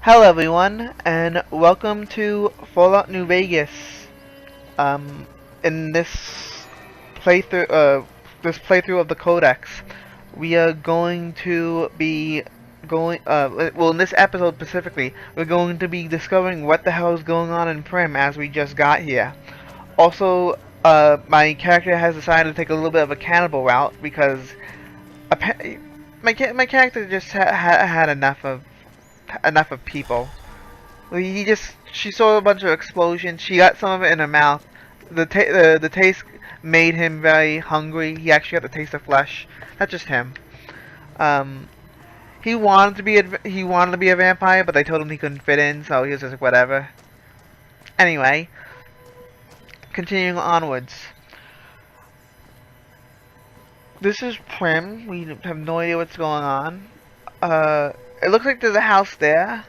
Hello everyone, and welcome to Fallout New Vegas. In this playthrough of the Codex, we are going to be in this episode specifically, we're going to be discovering what the hell is going on in Primm as we just got here. Also, my character has decided to take a little bit of a cannibal route because my character just had enough of people. She saw a bunch of explosions. She got some of it in her mouth. The taste made him very hungry. He actually got the taste of flesh. That's just him. Um, he wanted to be a vampire, but they told him he couldn't fit in, so he was just like whatever. Anyway, continuing onwards. This is Primm. We have no idea what's going on. It looks like there's a house there.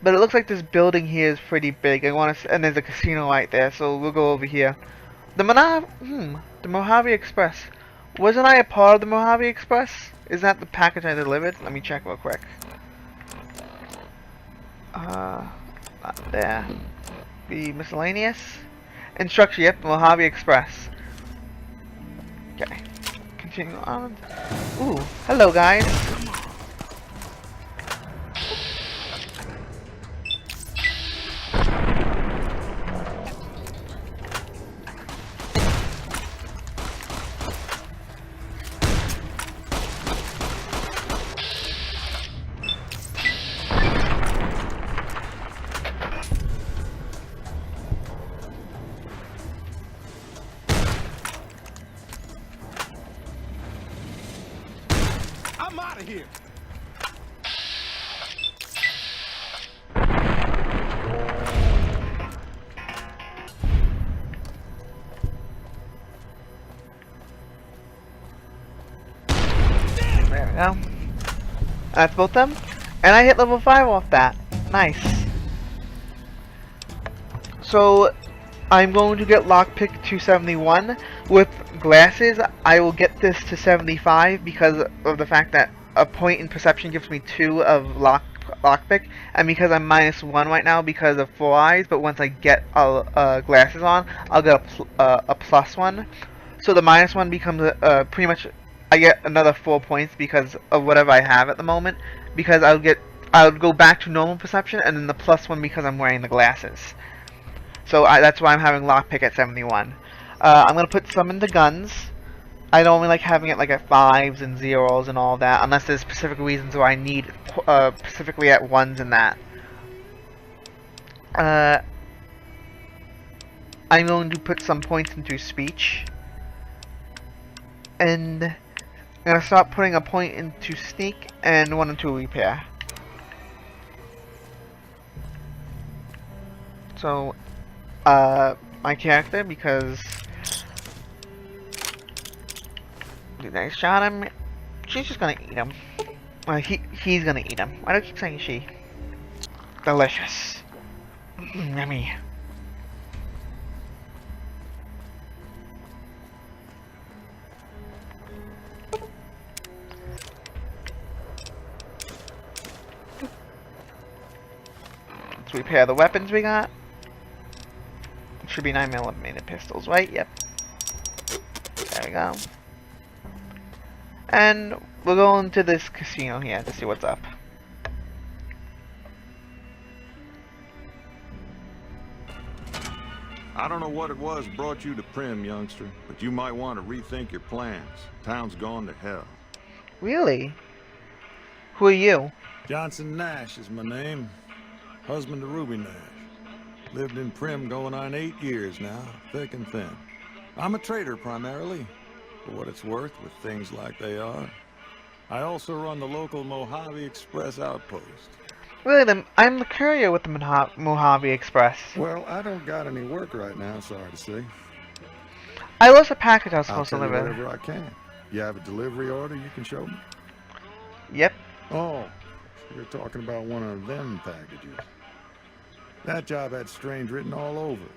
But it looks like this building here is pretty big. And there's a casino right there, so we'll go over here. The Mojave Express. Wasn't I a part of the Mojave Express? Is that the package I delivered? Let me check real quick. Not there. The miscellaneous instruction. Yep, Mojave Express. Okay, continue on. Ooh, hello guys. I'm out of here. There we go. That's both them. And I hit level 5 off that. Nice. So, I'm going to get lockpick to 71. With glasses, I will get this to 75 because of the fact that a point in perception gives me 2 of lockpick, and because I'm -1 right now because of 4 eyes, but once I get glasses on, I'll get a +1. So the -1 becomes pretty much, I get another 4 points because of whatever I have at the moment, because I'll go back to normal perception, and then the +1 because I'm wearing the glasses. So that's why I'm having lockpick at 71. I'm going to put some into guns. I don't really like having it like at 5s and 0s and all that, unless there's specific reasons where I need specifically at 1s and that. I'm going to put some points into speech. And I'm going to start putting a point into sneak and 1 into repair. So, my character, because I shot him, she's just gonna eat him. He's gonna eat him. Why do I keep saying she? Delicious. Yummy. Let's repair the weapons we got. It should be 9mm pistols, right? Yep. There we go. And we'll go into this casino here to see what's up. I don't know what it was brought you to Primm, youngster, but you might want to rethink your plans. Town's gone to hell. Really? Who are you? Johnson Nash is my name. Husband to Ruby Nash. Lived in Primm going on 8 years now, thick and thin. I'm a trader primarily, for what it's worth with things like they are. I also run the local Mojave Express outpost. Really, I'm the courier with the Mojave Express. Well, I don't got any work right now, sorry to say. I lost a package I was I'll supposed to tell you deliver. whatever I can. You have a delivery order you can show me? Yep. Oh, you're talking about one of them packages. That job had strange written all over it,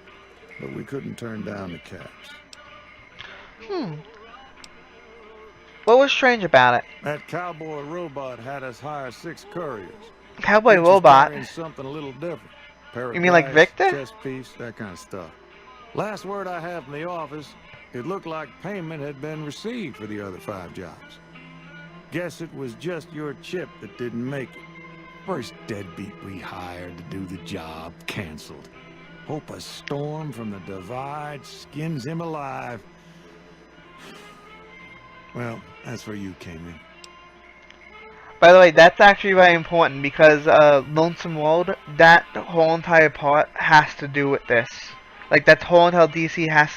but we couldn't turn down the caps. What was strange about it? That cowboy robot had us hire 6 couriers. Cowboy Each is robot? carrying something a little different. Pair of You mean like glides, Victor? chest piece, that kind of stuff. Last word I have from the office, it looked like payment had been received for the other 5 jobs. Guess it was just your chip that didn't make it. First deadbeat we hired to do the job canceled. Hope a storm from the divide skins him alive. Well, that's where you came in. By the way, that's actually very important because Lonesome World, that whole entire part has to do with this. Like, that whole entire DLC has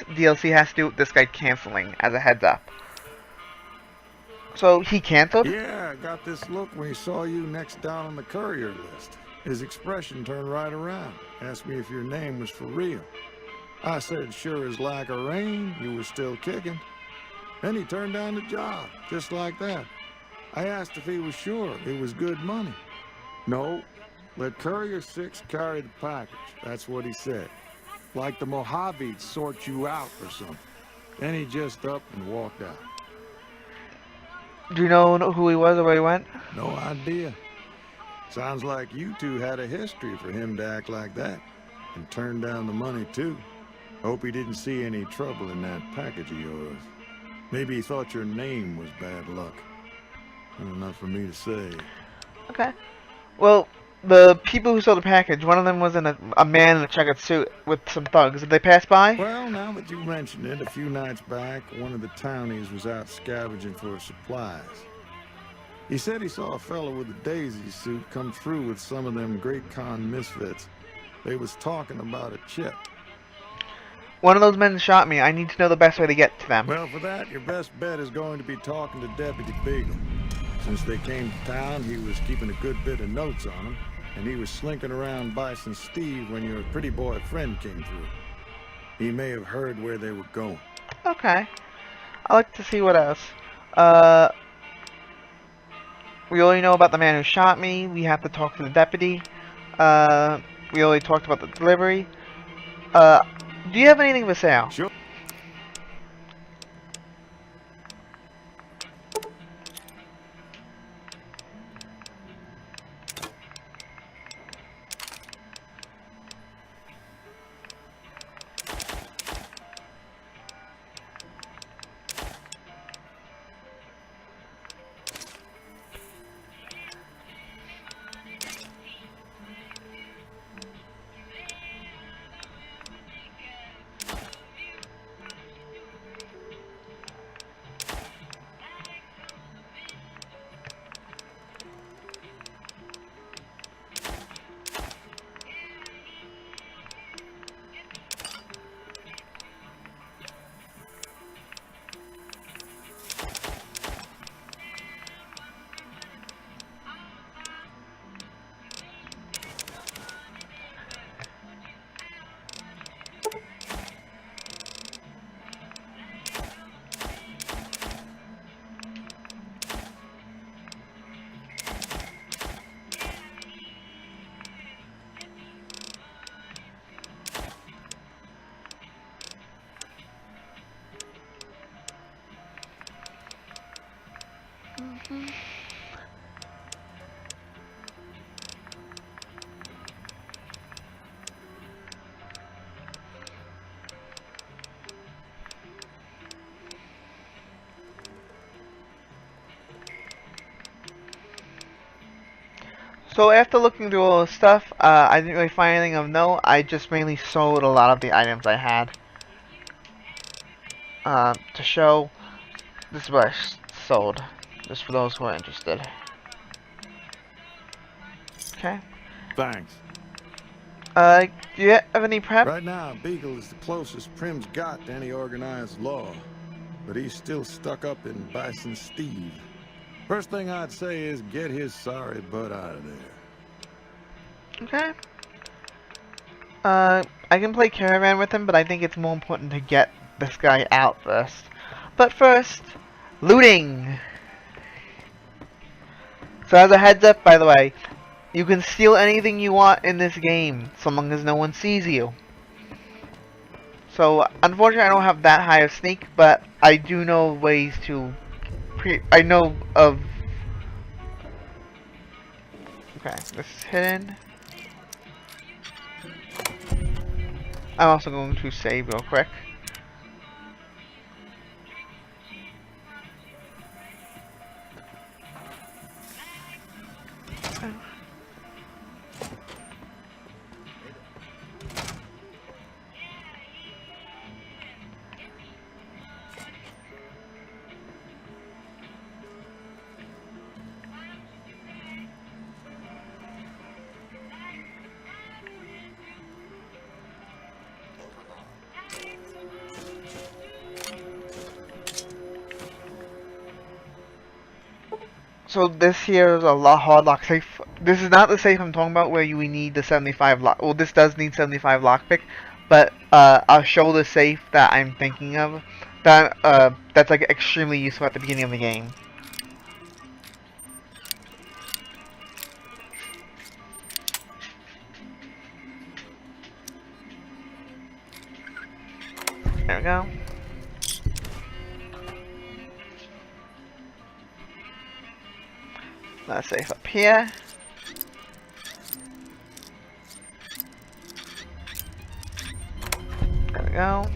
to do with this guy canceling, as a heads up. So, he canceled? Yeah, I got this look when he saw you next down on the courier list. His expression turned right around. Asked me if your name was for real. I said, sure as like a rain, you were still kicking. Then he turned down the job, just like that. I asked if he was sure it was good money. No, let Courier 6 carry the package. That's what he said. Like the Mojaves sort you out or something. Then he just up and walked out. Do you know who he was or where he went? No idea. Sounds like you two had a history for him to act like that. And turn down the money too. Hope he didn't see any trouble in that package of yours. Maybe he thought your name was bad luck. Enough for me to say. Okay. Well, the people who sold the package, one of them was in a man in a checkered suit with some thugs. Did they pass by? Well, now that you mention it, a few nights back, one of the townies was out scavenging for supplies. He said he saw a fellow with a daisy suit come through with some of them Great Con misfits. They was talking about a chip. One of those men shot me. I need to know the best way to get to them. Well, for that, your best bet is going to be talking to Deputy Beagle. Since they came to town, he was keeping a good bit of notes on them, and he was slinking around Bison Steve when your pretty boy friend came through. He may have heard where they were going. Okay. I'd like to see what else. We already know about the man who shot me. We have to talk to the deputy. We already talked about the delivery. Do you have anything for sale? Sure. So after looking through all the stuff, I didn't really find anything of note. I just mainly sold a lot of the items I had. To show, this is what I sold, just for those who are interested. Okay. Thanks. Do you have any prep? Right now, Beagle is the closest Primm's got to any organized law. But he's still stuck up in Bison Steve. First thing I'd say is get his sorry butt out of there. Okay. I can play Caravan with him, but I think it's more important to get this guy out first. But first, looting! So as a heads up, by the way, you can steal anything you want in this game, so long as no one sees you. So, unfortunately I don't have that high of sneak, but I do know ways to... I know of Okay, this is hidden. I'm also going to save real quick. So this here is a hard lock safe. This is not the safe I'm talking about where you need the 75 lock. Well, this does need 75 lockpick, but I'll show the safe that I'm thinking of. That's like extremely useful at the beginning of the game. There we go. That's safe up here. There we go.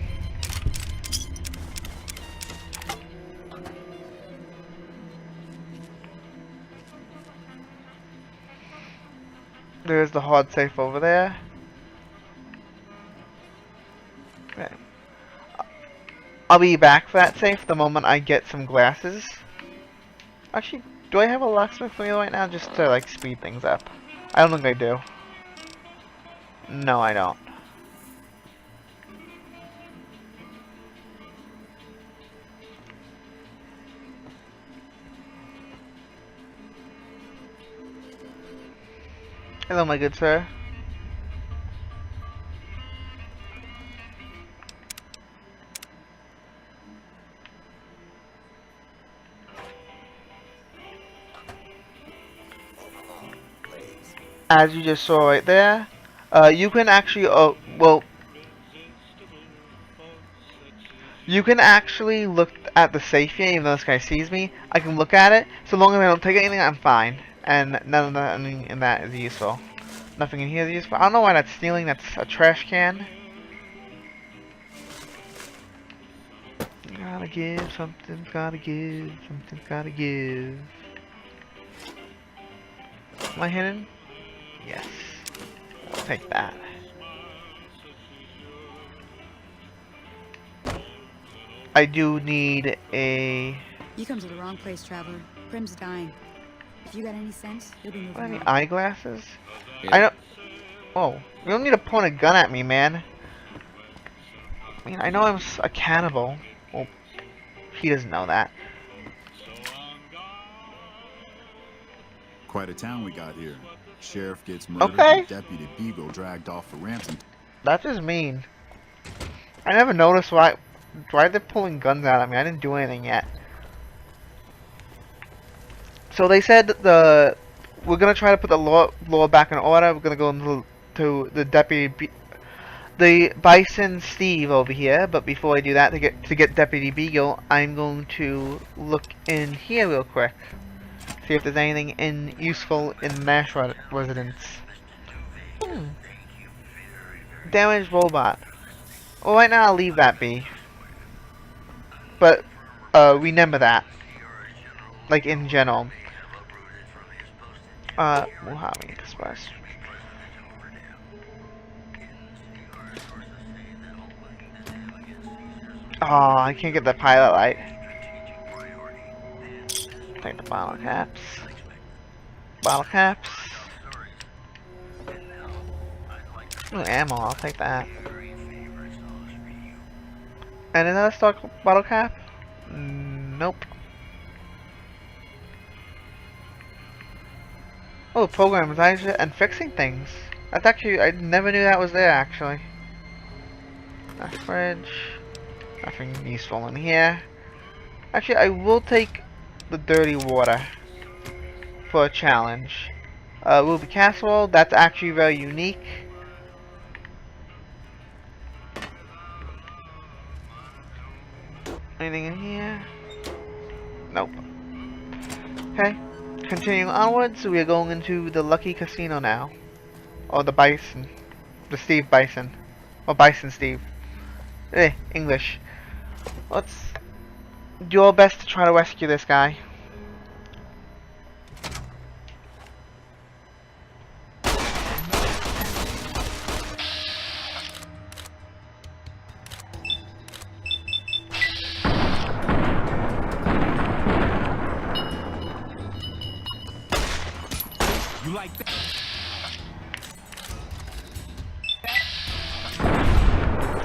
There's the hard safe over there. Okay. I'll be back for that safe the moment I get some glasses. Actually, do I have a locksmith wheel right now just to like speed things up? I don't think I do. No, I don't. Hello, my good sir. As you just saw right there, you can actually, you can actually look at the safe here, even though this guy sees me. I can look at it. So long as I don't take anything, I'm fine. And none of that in that is useful. Nothing in here is useful. I don't know why that's stealing. That's a trash can. Gotta give, something's gotta give, something's gotta give. Am I hidden? Yes. I'll take that. I do need a... You come to the wrong place, traveler. Primm's dying. If you got any sense, you'll be moving Any on. eyeglasses? Yeah. I don't... Oh, you don't need to point a gun at me, man. I mean, I know I'm a cannibal. Well, he doesn't know that. Quite a town we got here. Sheriff gets murdered Okay. and Deputy Beagle dragged off for ransom. That's just mean. I never noticed why they're pulling guns out at me. I didn't do anything yet. So they said that we're gonna try to put the law back in order. We're gonna go to the Bison Steve over here. But before I do that, to get Deputy Beagle, I'm going to look in here real quick. See if there's anything useful in Nash residence. Damaged robot. Well, right now I'll leave that be. But remember that. Like in general. Mojave Express. Oh, I can't get the pilot light. Take the bottle caps. Bottle caps. Ooh, ammo, I'll take that. And another stock bottle cap? Nope. Oh, programs and fixing things. That's actually, I never knew that was there actually. A fridge. Nothing useful in here. Actually, I will take the dirty water for a challenge. Ruby Casserole, that's actually very unique. Anything in here? Nope. Okay. continuing onwards, we are going into the Lucky Casino now. Or the Bison. The Steve Bison. Or Bison Steve. English. Let's do our best to try to rescue this guy. You like that?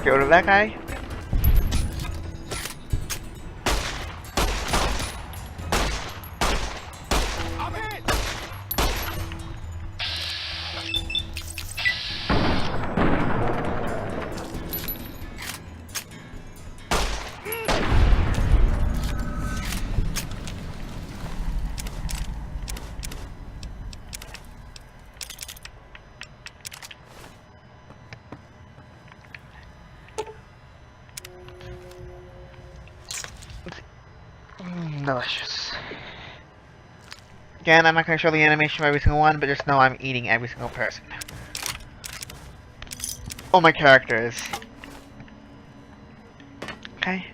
Get rid of that guy. I'm hit. Delicious. Again, I'm not going to show the animation of every single one, but just know I'm eating every single person. All my characters. Okay.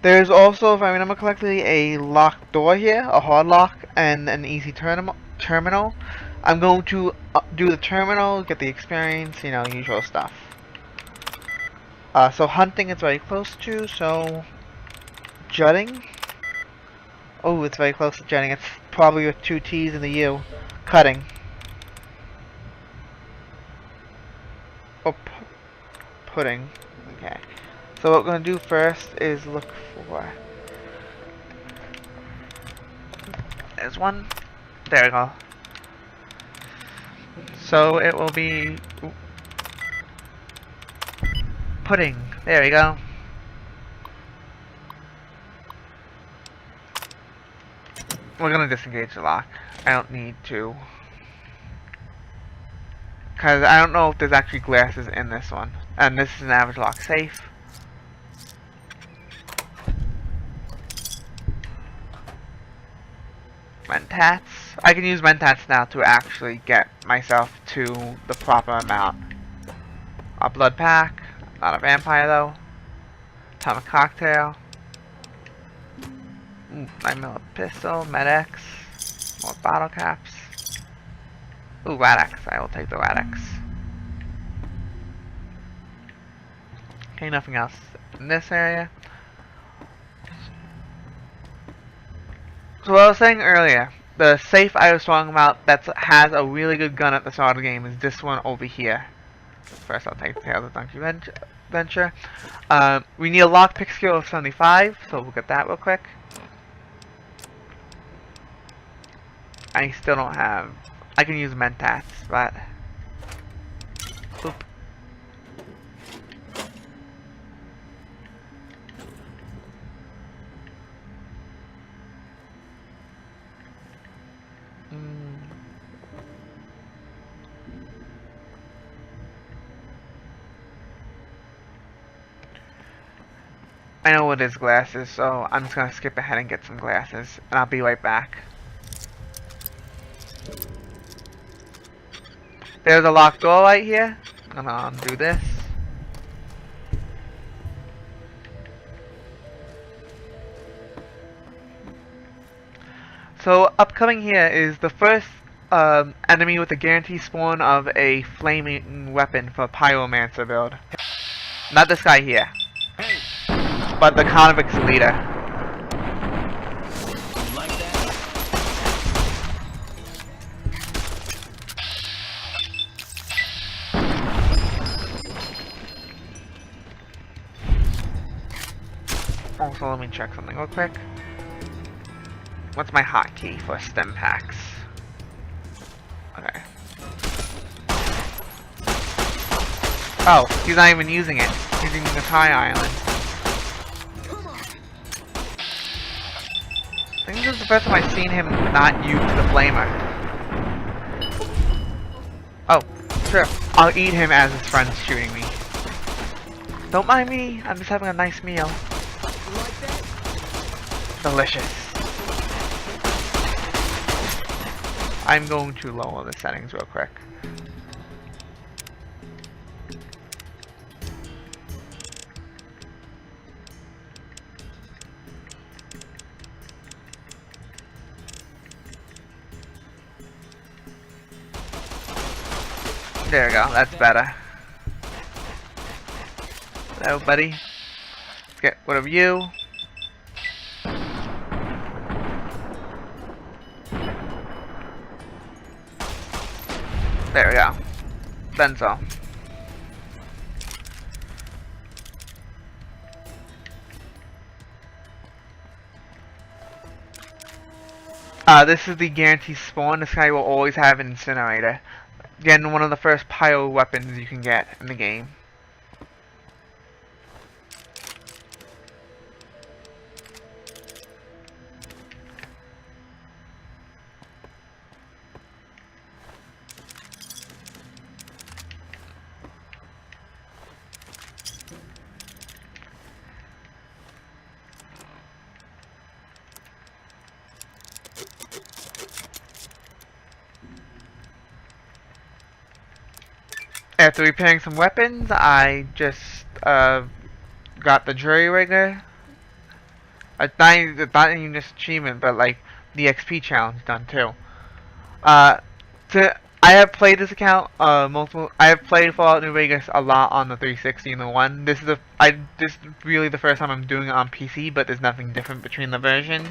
There's also, if I remember correctly, a locked door here, a hard lock, and an easy terminal. I'm going to do the terminal, get the experience, you know, usual stuff. So hunting is very close to, so jutting. Oh, it's very close to jutting. It's probably with 2 T's and the U. Cutting. Or pudding. Okay. So what we're going to do first is look for... There's one. There we go. So it will be... pudding. There we go. We're gonna disengage the lock. I don't need to. Because I don't know if there's actually glasses in this one. And this is an average lock safe. Mentats. I can use Mentats now to actually get myself to the proper amount. A blood pack. Not a vampire though. Atomic cocktail. 9mm pistol, Med-X, more bottle caps. Ooh, Rad-X. I will take the Rad-X. Okay, nothing else in this area. So what I was saying earlier, the safe I was talking about that has a really good gun at the start of the game is this one over here. First I'll take the Tales of Donkey Venture. We need a lockpick skill of 75, so we'll get that real quick. I still don't have... I can use Mentats, but... Oop. I know what is glasses, so I'm just gonna skip ahead and get some glasses, and I'll be right back. There's a locked door right here. I'm gonna undo this. So upcoming here is the first enemy with a guaranteed spawn of a flaming weapon for Pyromancer build. Not this guy here, but the convict's leader. Also, let me check something real quick. What's my hotkey for stem packs? Okay. Oh, he's not even using it. He's using the Thai Island. I think this is the first time I've seen him not use the flamer. Oh, sure. I'll eat him as his friend's shooting me. Don't mind me, I'm just having a nice meal. Delicious. I'm going to lower the settings real quick. There we go, that's better. Hello, buddy. Let's get rid of you. There we go. Done so. This is the guaranteed spawn. This guy will always have an incinerator. Again, one of the first pyro weapons you can get in the game. After repairing some weapons, I just got the jury rigger. Not even just achievement, but like the XP challenge done too. I have played this account multiple. I have played Fallout New Vegas a lot on the 360 and the One. This is really the first time I'm doing it on PC, but there's nothing different between the versions.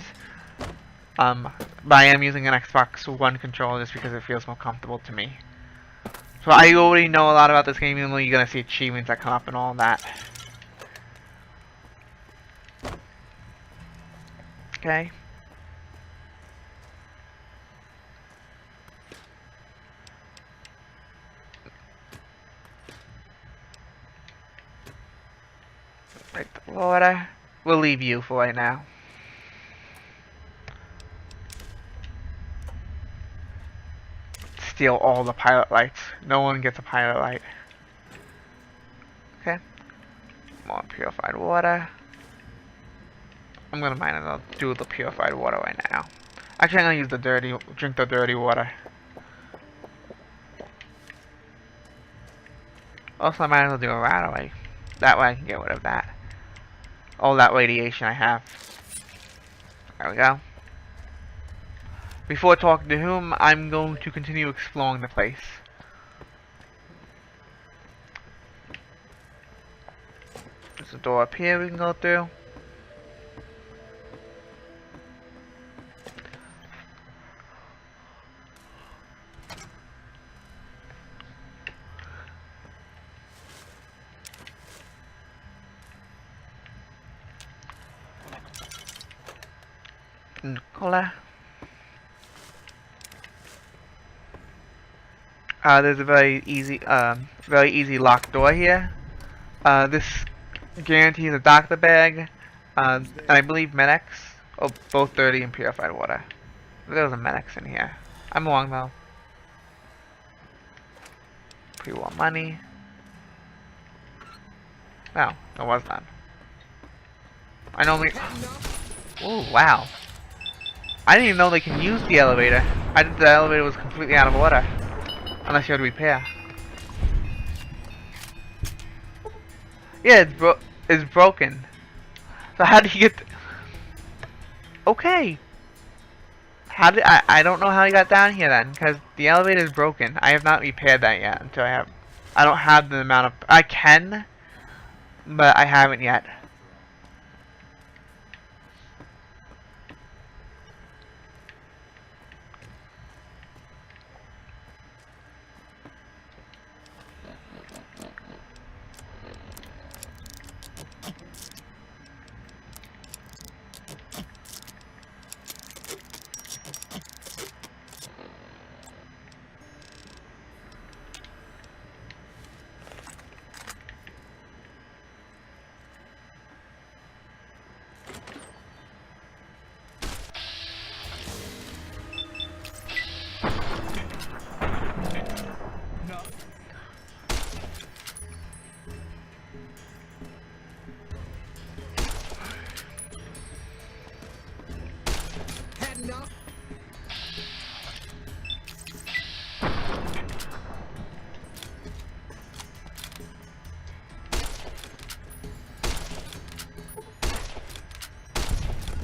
But I am using an Xbox One controller just because it feels more comfortable to me. So I already know a lot about this game, even though you're gonna see achievements that come up and all that. Okay. Right, the water. We'll leave you for right now. Steal all the pilot lights. No one gets a pilot light. Okay. More purified water. I'm gonna might as well do the purified water right now. Actually, I'm gonna use the drink the dirty water. Also, I might as well do it right away. That way I can get rid of that. All that radiation I have. There we go. Before talking to whom, I'm going to continue exploring the place. There's a door up here we can go through. Nicola. There's a very easy locked door here. This guarantees a doctor bag, and I believe medics. Oh, both dirty and purified water. There's a medics in here. I'm wrong though. Pre-war money. No, there was none. I normally. Oh wow! I didn't even know they can use the elevator. I thought the elevator was completely out of order. Unless you had to repair. Yeah, it's broken. So how did you get... Okay. How did... I don't know how you got down here then. Because the elevator is broken. I have not repaired that yet until I have... I don't have the amount of... I can. But I haven't yet.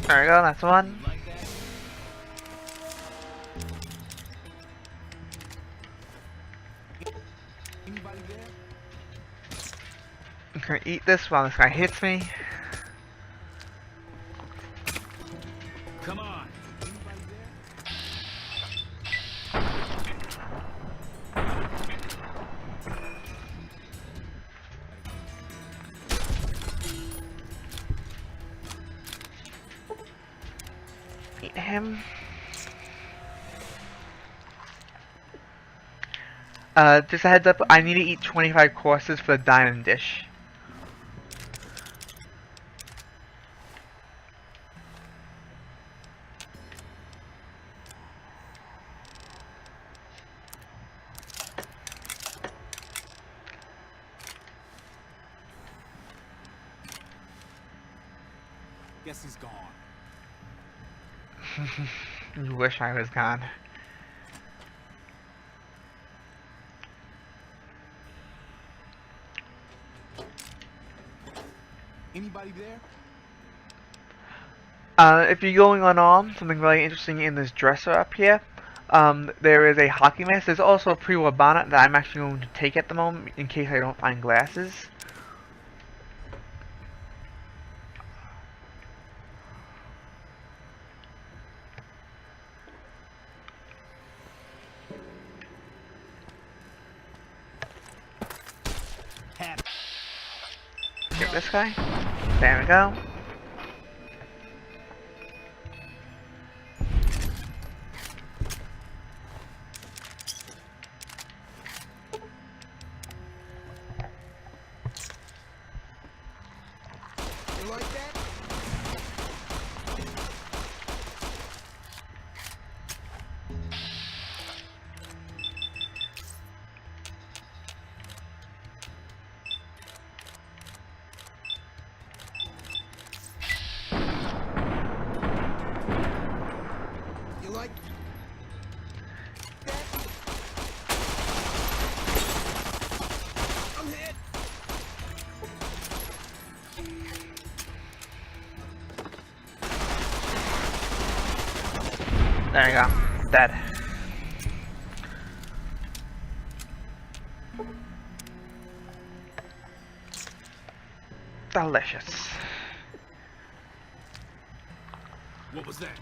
There we go, that's one. Like that? Anybody there? I'm gonna eat this while this guy hits me. Come on. Anybody there? Eat him. Just a heads up, I need to eat 25 courses for the dining dish. Guess he's gone. You wish I was gone. Anybody there? If you're going unarmed, something really interesting in this dresser up here, there is a hockey mask. There's also a pre-war bonnet that I'm actually going to take at the moment in case I don't find glasses. Get this guy. There we go. You like that? You like that? I'm hit. There you go. Dead. Delicious. What was that?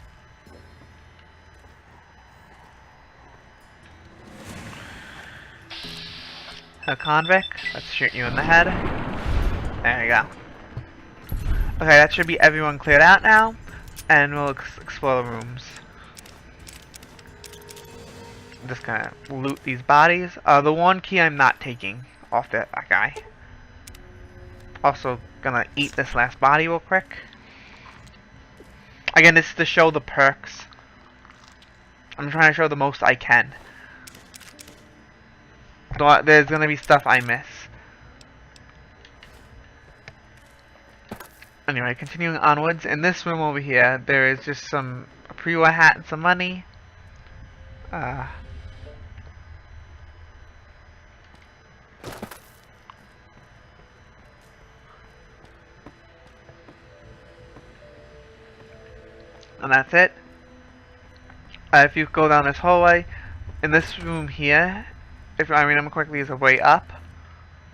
A convict. Let's shoot you in the head. There you go. Okay, that should be everyone cleared out now, and we'll explore the rooms. I'm just gonna loot these bodies. The one key I'm not taking off that guy. Also gonna eat this last body real quick. Again, this is to show the perks. I'm trying to show the most I can. So, there's gonna be stuff I miss. Anyway, continuing onwards, in this room over here, there is just some a pre-war hat and some money. And that's it. If you go down this hallway, in this room here, if I remember correctly, is a way up.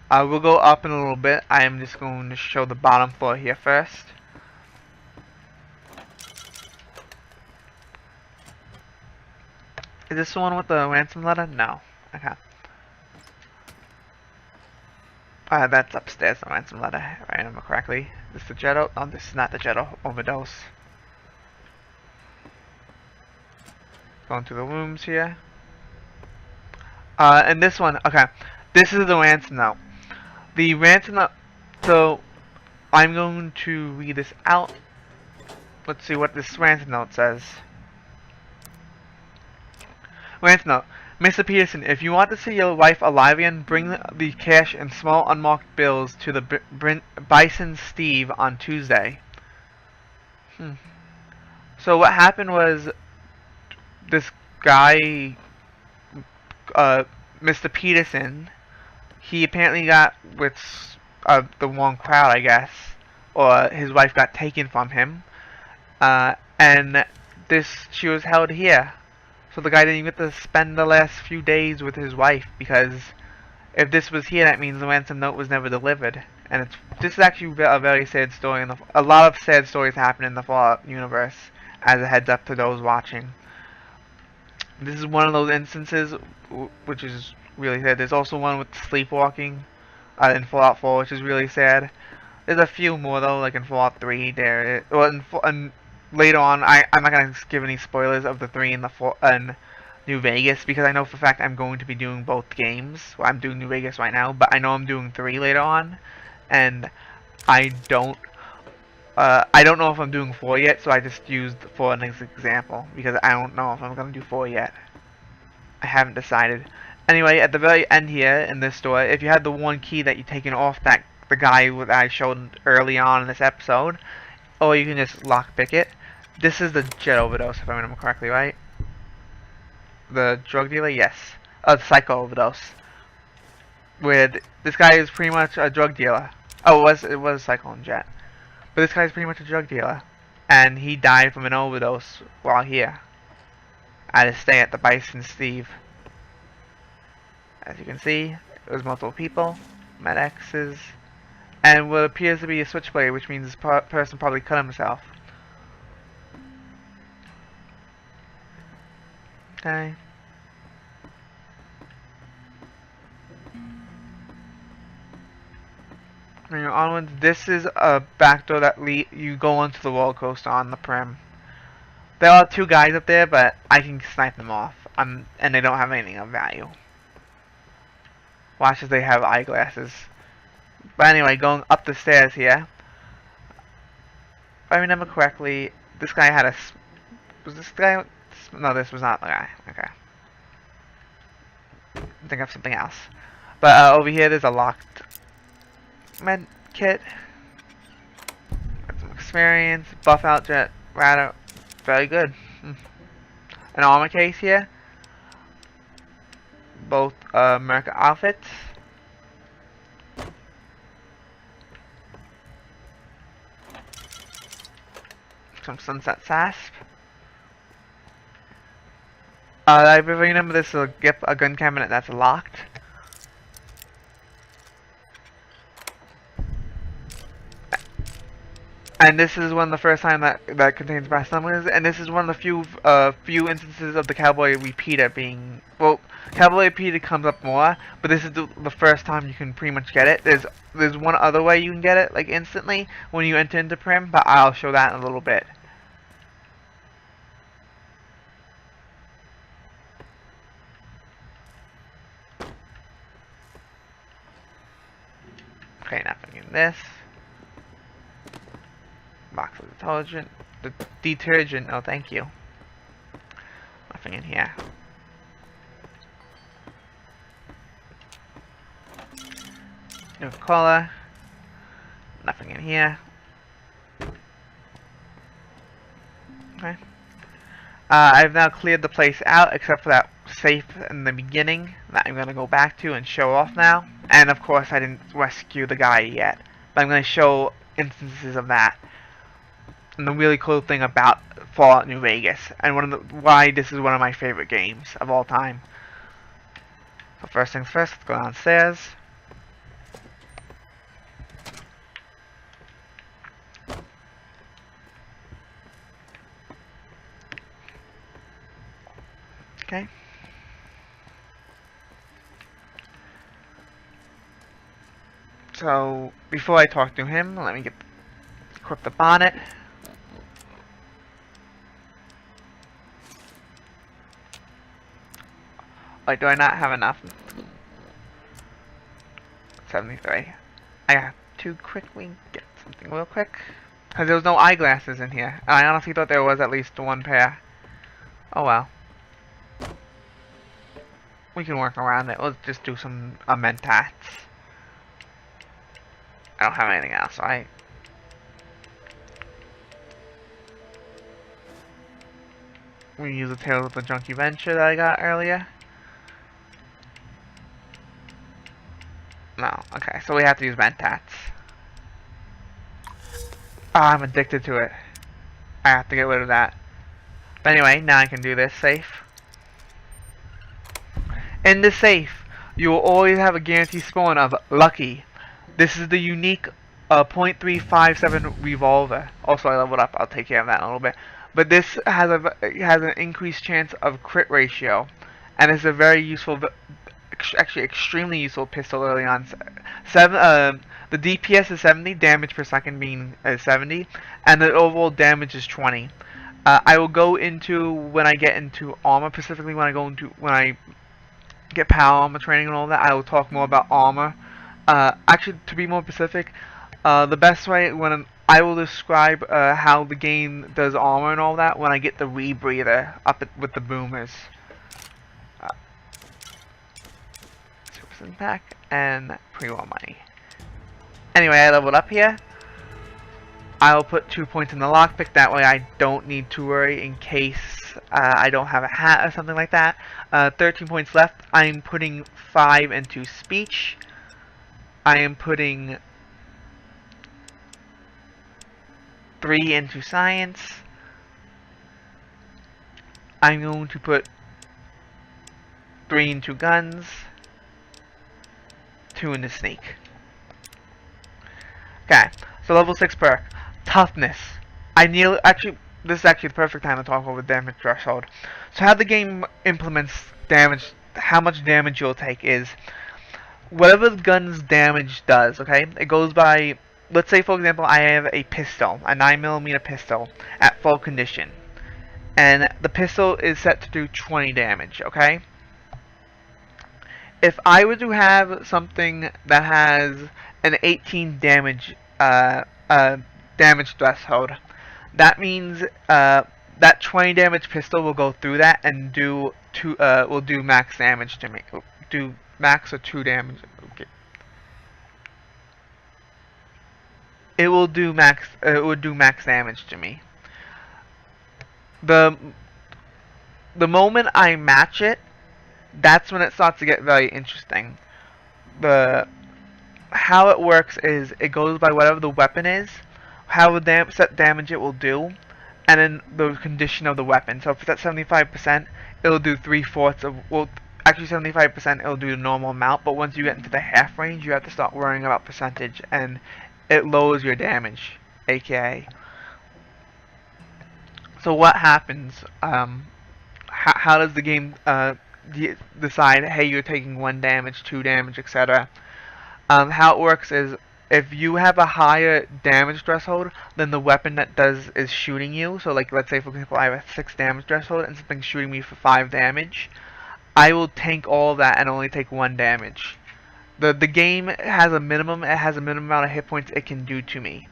We'll go up in a little bit. I am just going to show the bottom floor here first. Is this the one with the ransom letter? No. Okay. That's upstairs, the ransom letter, if I remember correctly. Is this the Jet? Oh, this is not the Jet overdose. Going through the rooms here. And this one, okay. This is the ransom note. The ransom note, so I'm going to read this out. Let's see what this ransom note says. Ransom note. Mr. Peterson, if you want to see your wife alive again, bring the cash and small unmarked bills to the Bison Steve on Tuesday. So what happened was, this guy, Mr. Peterson, he apparently got with the wrong crowd, I guess, or his wife got taken from him. And she was held here. So the guy didn't even get to spend the last few days with his wife, because if this was here, that means the ransom note was never delivered. And this is actually a very sad story. A lot of sad stories happen in the Fallout universe, as a heads up to those watching. This is one of those instances, which is really sad. There's also one with sleepwalking in Fallout 4, which is really sad. There's a few more though, like in Fallout 3. And later on, I'm not gonna give any spoilers of the 3 and and New Vegas, because I know for a fact I'm going to be doing both games. Well, I'm doing New Vegas right now, but I know I'm doing 3 later on, and I don't know if I'm doing 4 yet, so I just used 4 as an example, because I don't know if I'm gonna do 4 yet. I haven't decided. Anyway, at the very end here in this store, if you had the one key that you've taken off the guy that I showed early on in this episode, or you can just lockpick it. This is the jet overdose, if I remember correctly, right? The drug dealer, yes. The psycho overdose. Where this guy is pretty much a drug dealer. Oh, it was Psycho and Jet. But this guy's pretty much a drug dealer, and he died from an overdose while here at his stay at the Bison Steve. As you can see, there's multiple people, Med-X's, and what appears to be a switchblade, which means this person probably cut himself. Okay. Moving onwards, this is a back door that you go onto the roller coaster on the Primm. There are 2 guys up there, but I can snipe them off, and they don't have anything of value. Watch as they have eyeglasses. But anyway, going up the stairs here, if I remember correctly, this guy had a... Was this guy... No, this was not the guy. Okay. I think of something else. But over here, there's a locked med kit. Got some experience. Buff out jet. Rather. Very good. An armor case here. Both America outfits. Some Sunset Sasp. I remember this is a gun cabinet that's locked. And this is one of the first time that contains brass knuckles, and this is one of the few instances of the cowboy repeater being, well, cowboy repeater comes up more, but this is the first time you can pretty much get it. There's one other way you can get it, like instantly, when you enter into Primm, but I'll show that in a little bit. Okay, nothing in this. Box of detergent. Detergent, oh thank you. Nothing in here. Coca-Cola. Nothing in here. Okay. I've now cleared the place out except for that safe in the beginning that I'm going to go back to and show off now. And of course I didn't rescue the guy yet, but I'm going to show instances of that. And the really cool thing about Fallout New Vegas, and why this is one of my favorite games of all time. So first things first, let's go downstairs. Okay. So before I talk to him, let me equip the bonnet. Wait, do I not have enough? 73. I have to quickly get something real quick. Because there was no eyeglasses in here. And I honestly thought there was at least 1 pair. Oh well. We can work around it. Let's just do some mentats. I don't have anything else, right? We can use the Tales of the Junkie Venture that I got earlier. No, okay, so we have to use mentats. Ah, I'm addicted to it. I have to get rid of that. But anyway, now I can do this safe. In the safe, you will always have a guaranteed spawn of Lucky. This is the unique .357 revolver. Also, I leveled up. I'll take care of that in a little bit. But this has an increased chance of crit ratio, and it's a very useful, actually extremely useful pistol early on. The DPS is 70, damage per second being 70, and the overall damage is 20. I will go into when I get into armor, specifically when I get power armor training and all that. I will talk more about armor. Actually, to be more specific, the best way I will describe how the game does armor and all that when I get the rebreather up with the boomers. 2% pack and pre-war money. Anyway, I leveled up here. I'll put 2 points in the lockpick. That way, I don't need to worry in case I don't have a hat or something like that. 13 points left. I'm putting 5 into speech. I am putting 3 into science. I'm going to put 3 into guns, 2 into sneak. Okay, so level 6 perk, toughness. This is actually the perfect time to talk over damage threshold. So how the game implements damage, how much damage you'll take is whatever the gun's damage does, okay? It goes by, let's say for example I have a pistol, a 9mm pistol at full condition. And the pistol is set to do 20 damage, okay? If I were to have something that has an 18 damage damage threshold, that means that 20 damage pistol will go through that and will do max damage to me. Do max or 2 damage. Okay. It will do max. It would do max damage to me. The moment I match it, that's when it starts to get very interesting. How it works is it goes by whatever the weapon is, how the set damage it will do, and then the condition of the weapon. So if it's at 75%, it'll do 3/4 of, well, actually 75% it'll do the normal amount, but once you get into the half range, you have to start worrying about percentage, and it lowers your damage, aka. So what happens, how does the game decide, hey, you're taking 1 damage, 2 damage, etc.? How it works is, if you have a higher damage threshold than the weapon that is shooting you, so like let's say for example I have a 6 damage threshold and something's shooting me for 5 damage, I will tank all of that and only take 1 damage. The game has a minimum. It has a minimum amount of hit points it can do to me.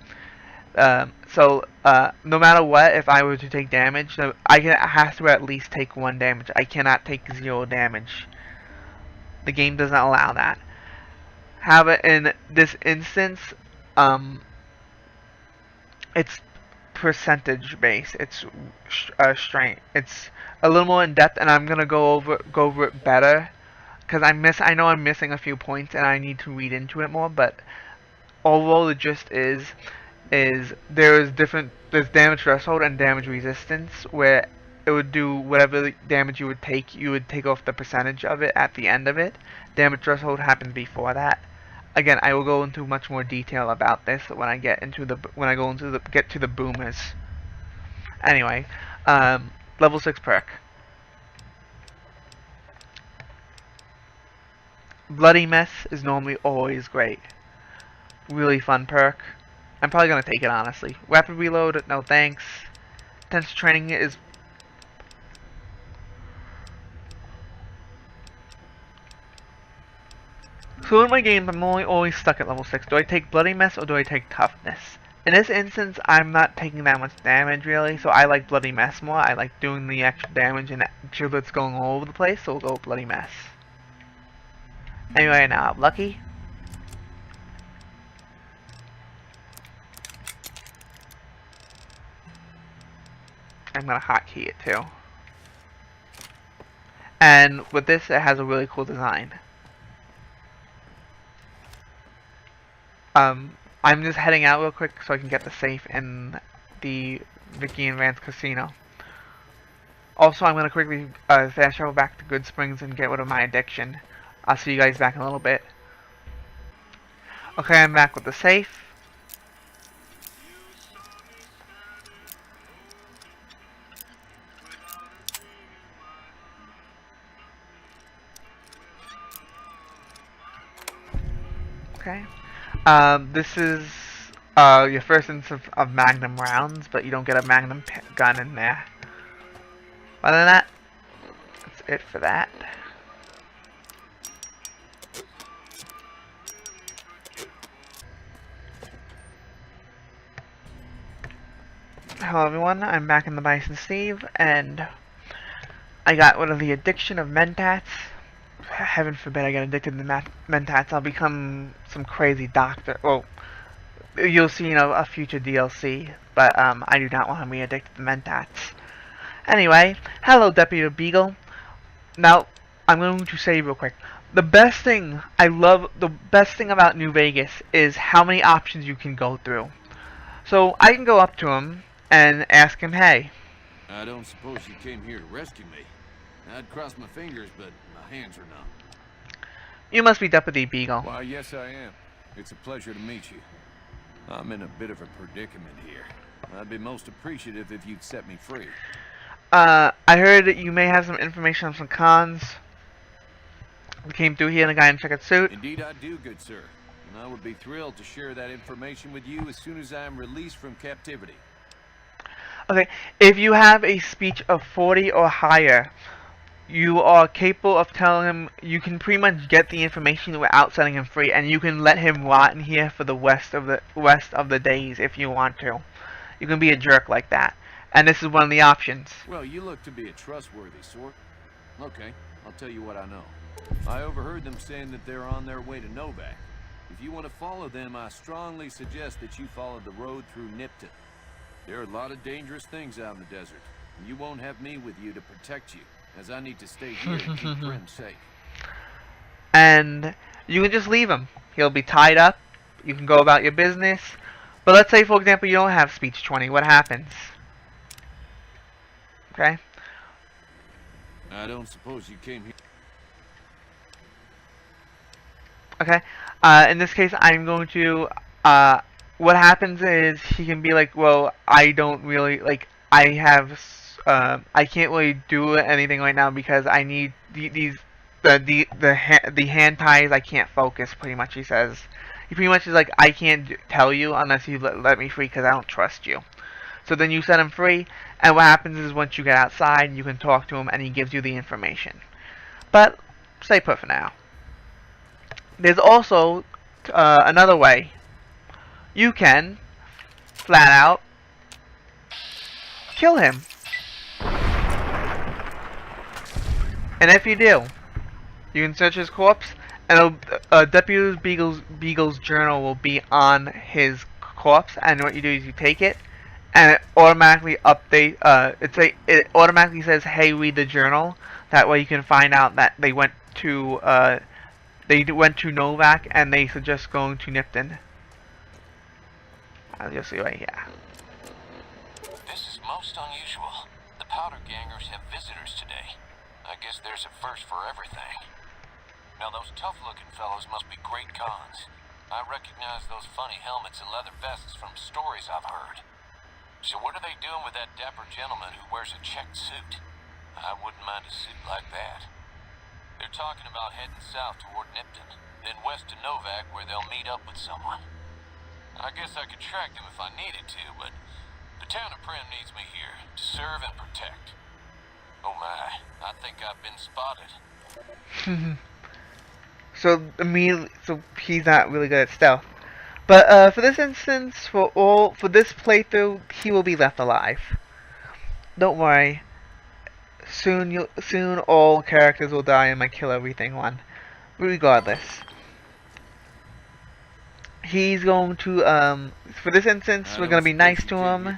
So no matter what, if I were to take damage, I have to at least take 1 damage. I cannot take 0 damage. The game does not allow that. However, in this instance, it's percentage based. It's strength. It's a little more in depth, and I'm gonna go over it better because I know I'm missing a few points, and I need to read into it more. But overall, the gist is there's damage threshold and damage resistance, where it would do whatever damage you would take off the percentage of it at the end of it. Damage threshold happens before that. Again, I will go into much more detail about this when I get to the boomers. Anyway, level 6 perk. Bloody Mess is normally always great. Really fun perk. I'm probably gonna take it honestly. Rapid reload, no thanks. Intense training is. So in my games, I'm always stuck at level 6. Do I take Bloody Mess or do I take Toughness? In this instance, I'm not taking that much damage really, so I like Bloody Mess more. I like doing the extra damage and giblets going all over the place, so we'll go Bloody Mess. Anyway, now I'm lucky. I'm gonna hotkey it too. And with this, it has a really cool design. I'm just heading out real quick so I can get the safe and the Vicky and Vance Casino. Also, I'm going to quickly fast travel back to Good Springs and get rid of my addiction. I'll see you guys back in a little bit. Okay, I'm back with the safe. Okay. This is your first instance of Magnum rounds, but you don't get a Magnum gun in there. Other than that, that's it for that. Hello everyone, I'm back in the Bison Steve, and I got rid of the addiction of mentats. Heaven forbid I get addicted to mentats. I'll become some crazy doctor. Well, you'll see in a future DLC, but I do not want to be addicted to mentats. Anyway, hello Deputy Beagle. Now, I'm going to say real quick, the best thing about New Vegas is how many options you can go through. So I can go up to him and ask him, hey. I don't suppose you came here to rescue me. I'd cross my fingers, but my hands are numb. You must be Deputy Beagle. Why, yes I am. It's a pleasure to meet you. I'm in a bit of a predicament here. I'd be most appreciative if you'd set me free. I heard that you may have some information on some cons. We came through here in a guy in a checkered suit. Indeed I do, good sir. And I would be thrilled to share that information with you as soon as I am released from captivity. Okay, if you have a speech of 40 or higher, you are capable of telling him, you can pretty much get the information without setting him free, and you can let him rot in here for the rest of the days if you want to. You can be a jerk like that. And this is one of the options. Well, you look to be a trustworthy sort. Okay, I'll tell you what I know. I overheard them saying that they're on their way to Novak. If you want to follow them, I strongly suggest that you follow the road through Nipton. There are a lot of dangerous things out in the desert, and you won't have me with you to protect you, as I need to stay here and keep Primm safe. And you can just leave him. He'll be tied up. You can go about your business. But let's say, for example, you don't have speech 20. What happens? Okay. I don't suppose you came here. Okay. In this case, I'm going to. What happens is he can be like, well, I don't really like. I have. I can't really do anything right now because I need the hand ties. I can't focus. Pretty much, he says. He pretty much is like, I can't tell you unless you let me free because I don't trust you. So then you set him free, and what happens is once you get outside, you can talk to him, and he gives you the information. But stay put for now. There's also another way. You can flat out kill him, and if you do, you can search his corpse, and Deputy Beagle's journal will be on his corpse. And what you do is you take it, and it automatically update. It automatically says, "Hey, read the journal." That way, you can find out that they went to Novak, and they suggest going to Nipton. You'll see right here. This is most unusual. The Powder Gangers have visitors today. I guess there's a first for everything. Now those tough-looking fellows must be great cons. I recognize those funny helmets and leather vests from stories I've heard. So what are they doing with that dapper gentleman who wears a checked suit? I wouldn't mind a suit like that. They're talking about heading south toward Nipton, then west to Novak where they'll meet up with someone. I guess I could track them if I needed to, but the town of Primm needs me here to serve and protect. Oh my, I think I've been spotted. So he's not really good at stealth. But for this instance, for this playthrough, he will be left alive. Don't worry. Soon all characters will die in my kill everything one. Regardless, he's going to for this instance, we're gonna be nice to him.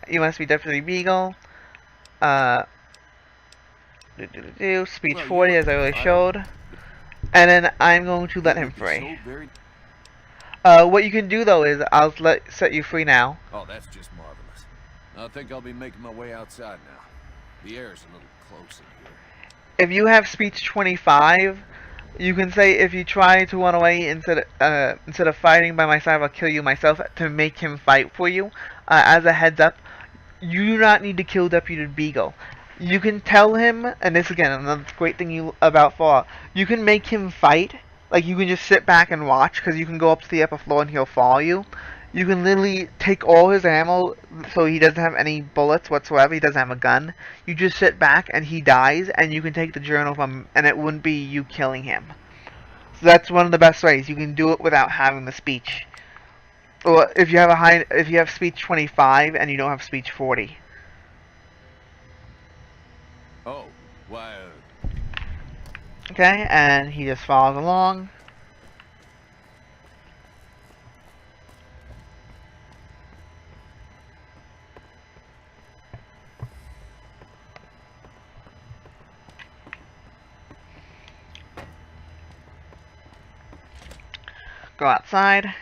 You must be Deputy Beagle. Speech 40 as I already showed. And then I'm going to let him free. What you can do though is I'll set you free now. Oh, that's just marvelous. I think I'll be making my way outside now. The air's a little close in here. If you have speech 25, you can say, if you try to run away instead of fighting by my side, I'll kill you myself, to make him fight for you. As a heads up, you do not need to kill Deputy Beagle. You can tell him, and this again, another great thing about Fallout, you can make him fight. Like, you can just sit back and watch, because you can go up to the upper floor and he'll follow you. You can literally take all his ammo, so he doesn't have any bullets whatsoever, he doesn't have a gun. You just sit back and he dies, and you can take the journal from him, and it wouldn't be you killing him. So that's one of the best ways. You can do it without having the speech. Or if you have speech 25 and you don't have speech 40. Oh, why, Okay, and he just follows along. Go outside.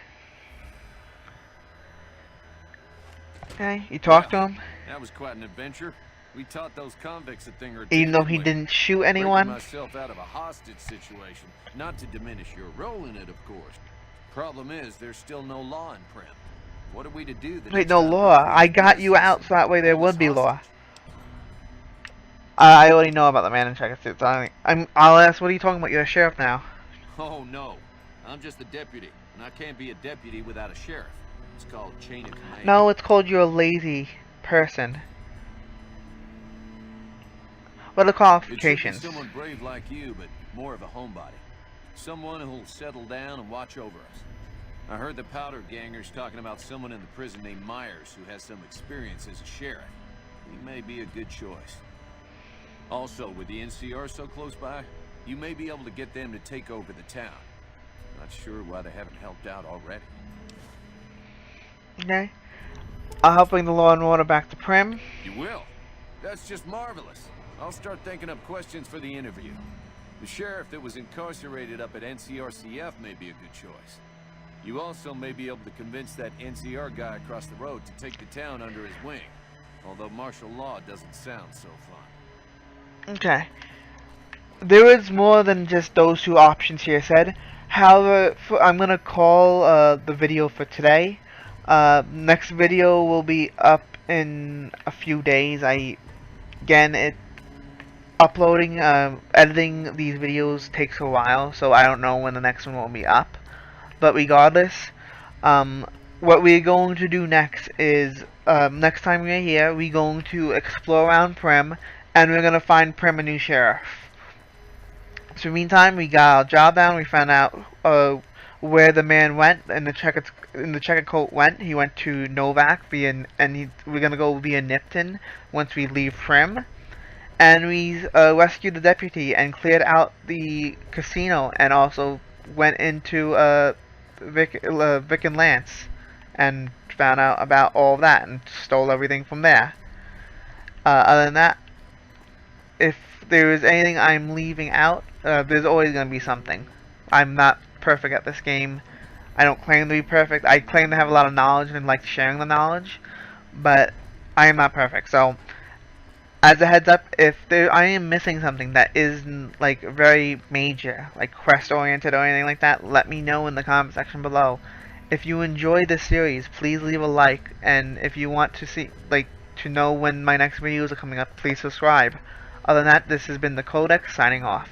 Okay, you talk to him. that was quite an adventure. We taught those convicts a thing or two. Even though he didn't we? didn't shoot Breaking anyone. myself out of a hostage situation, not to diminish your role in it, of course. Problem is, there's still no law in Primm. What are we to do? Wait, no law. I got you out so that way there would be law. I already know about the man in checker suit. So I'll ask, what are you talking about? You're a sheriff now. Oh no, I'm just a deputy, and I can't be a deputy without a sheriff. It's called chain of command. No, it's called you're a lazy person. What are the It should qualifications? be someone brave like you, but more of a homebody. Someone who'll settle down and watch over us. I heard the powder gangers talking about someone in the prison named Myers who has some experience as a sheriff. He may be a good choice. Also, with the NCR so close by, you may be able to get them to take over the town. Not sure why they haven't helped out already. Okay. I'll help bring the law and order back to Primm. You will? That's just marvelous. I'll start thinking up questions for the interview. The sheriff that was incarcerated up at NCRCF may be a good choice. You also may be able to convince that NCR guy across the road to take the town under his wing. Although martial law doesn't sound so fun. Okay. There is more than just those two options here said. However, I'm gonna call the video for today. Next video will be up in a few days. Uploading, editing these videos takes a while, so I don't know when the next one will be up. But regardless, what we're going to do next is, next time we're here, we're going to explore around Primm, and we're going to find Primm a new sheriff. So meantime, we got our job down, we found out where the man went, and the checkered coat went. He went to Novak, we're going to go via Nipton once we leave Primm. And we rescued the deputy and cleared out the casino, and also went into Vic and Lance and found out about all of that and stole everything from there. Other than that, if there is anything I'm leaving out, there's always going to be something. I'm not perfect at this game. I don't claim to be perfect. I claim to have a lot of knowledge and like sharing the knowledge, but I am not perfect. So, as a heads up, if I am missing something that isn't like very major, like quest oriented or anything like that, let me know in the comment section below. If you enjoyed this series, please leave a like, and if you want to see, to know when my next videos are coming up, please subscribe. Other than that, this has been the Codex signing off.